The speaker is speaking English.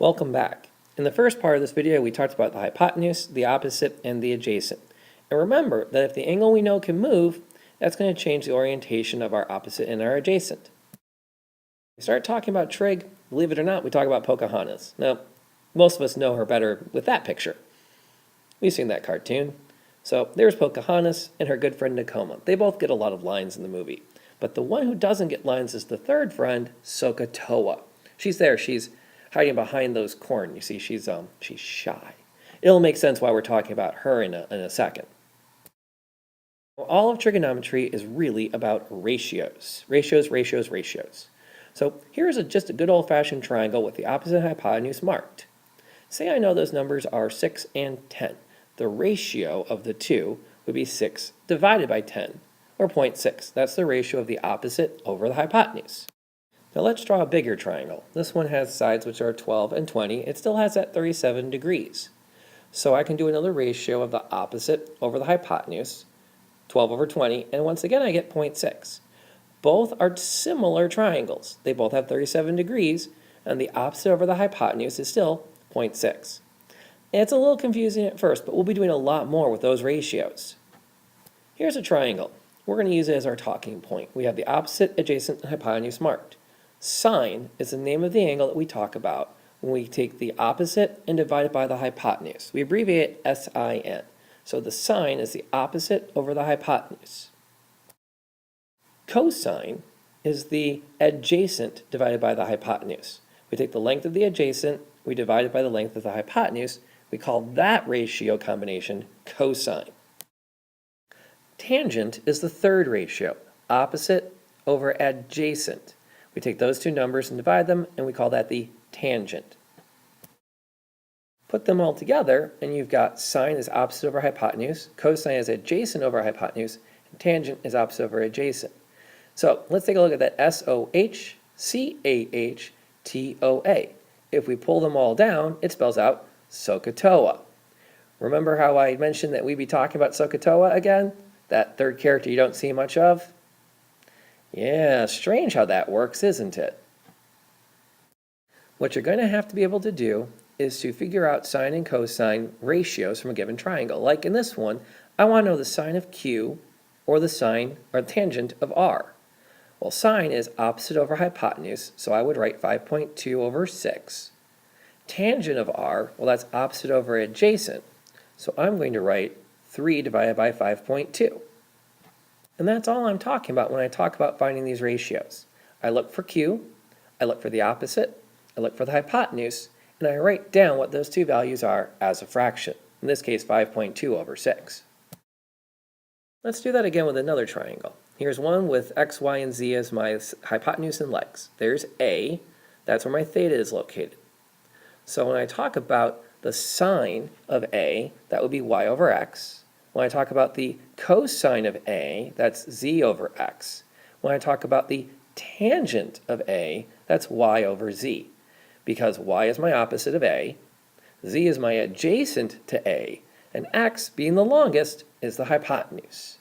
Welcome back. In the first part of this video, we talked about the hypotenuse, the opposite, and the adjacent. And remember that if the angle we know can move, that's going to change the orientation of our opposite and our adjacent. We start talking about Trig, believe it or not, we talk about Pocahontas. Now, most of us know her better with that picture. We've seen that cartoon. So there's Pocahontas and her good friend Nakoma. They both get a lot of lines in the movie. But the one who doesn't get lines is the third friend, Sokotoa. She's there. She's hiding behind those corn. You see, she's shy. It'll make sense why we're talking about her in a second. All of trigonometry is really about ratios. Ratios. So here's just a good old-fashioned triangle with the opposite hypotenuse marked. Say I know those numbers are 6 and 10. The ratio of the two would be 6 divided by 10, or 0.6. That's the ratio of the opposite over the hypotenuse. Now let's draw a bigger triangle. This one has sides which are 12 and 20. It still has that 37 degrees. So I can do another ratio of the opposite over the hypotenuse, 12 over 20, and once again I get 0.6. Both are similar triangles. They both have 37 degrees, and the opposite over the hypotenuse is still 0.6. And it's a little confusing at first, but we'll be doing a lot more with those ratios. Here's a triangle. We're going to use it as our talking point. We have the opposite, adjacent, and hypotenuse marked. Sine is the name of the angle that we talk about when we take the opposite and divide it by the hypotenuse. We abbreviate it SIN. So the sine is the opposite over the hypotenuse. Cosine is the adjacent divided by the hypotenuse. We take the length of the adjacent, we divide it by the length of the hypotenuse. We call that ratio combination cosine. Tangent is the third ratio, opposite over adjacent. We take those two numbers and divide them, and we call that the tangent. Put them all together, and you've got sine is opposite over hypotenuse, cosine is adjacent over hypotenuse, and tangent is opposite over adjacent. So let's take a look at that SOH, CAH, TOA. If we pull them all down, it spells out Sokotoa. Remember how I mentioned that we'd be talking about Sokotoa again? That third character you don't see much of? Yeah, strange how that works, isn't it? What you're going to have to be able to do is to figure out sine and cosine ratios from a given triangle. Like in this one, I want to know the sine of Q or the sine or tangent of R. Well, sine is opposite over hypotenuse, so I would write 5.2 over 6. Tangent of R, well, that's opposite over adjacent, so I'm going to write 3 divided by 5.2. And that's all I'm talking about when I talk about finding these ratios. I look for Q, I look for the opposite, I look for the hypotenuse, and I write down what those two values are as a fraction. In this case, 5.2 over 6. Let's do that again with another triangle. Here's one with x, y, and z as my hypotenuse and legs. There's A. That's where my theta is located. So when I talk about the sine of A, that would be y over x. When I talk about the cosine of A, that's z over x. When I talk about the tangent of A, that's y over z. Because y is my opposite of A, z is my adjacent to A, and x, being the longest, is the hypotenuse.